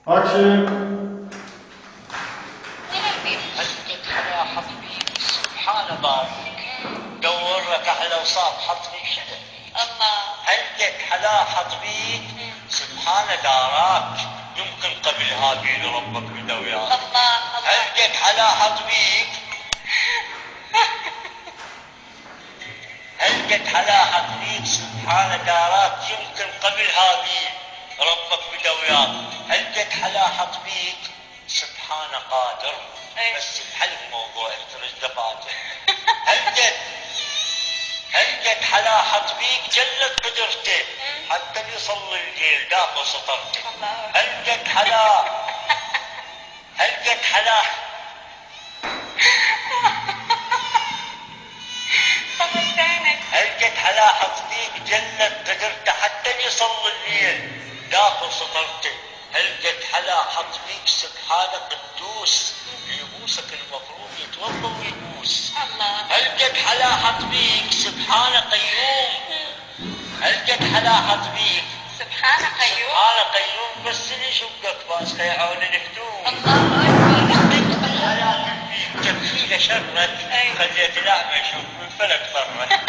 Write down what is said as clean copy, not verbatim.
اكشن. هلقت على حطبيك سبحان بارك دور لك على وصاف حطبيك شنو الله. هلقت على حطبيك سبحان داراك يمكن قبل هابيل ربك بدا وياك الله. هلقت على حطبيك هلقت على حطبيك سبحان داراك يمكن قبل هابيل ربك بدا وياك هلقت على حطبيك سبحان قادر بس بحل الموضوع افترج دفاتر هلقت على حطبيك جلت قدرته حتى يصلي الليل داخل سطرته هلقت على حطبيك جلت قدرته حتى يصلي الليل داخل سطرته هلقت على حطبيك سبحان قدوس يبوسك المفروض يتوضا ويبوس هلقت على حطبيك سبحان قيوم هلقت على حطبيك سبحان قيوم. بس اللي شقك باس خيعون الهدوم الله أكبر. الحياة فيك كفيلة شرك خليت الأعمى يشوف من فلك ضرك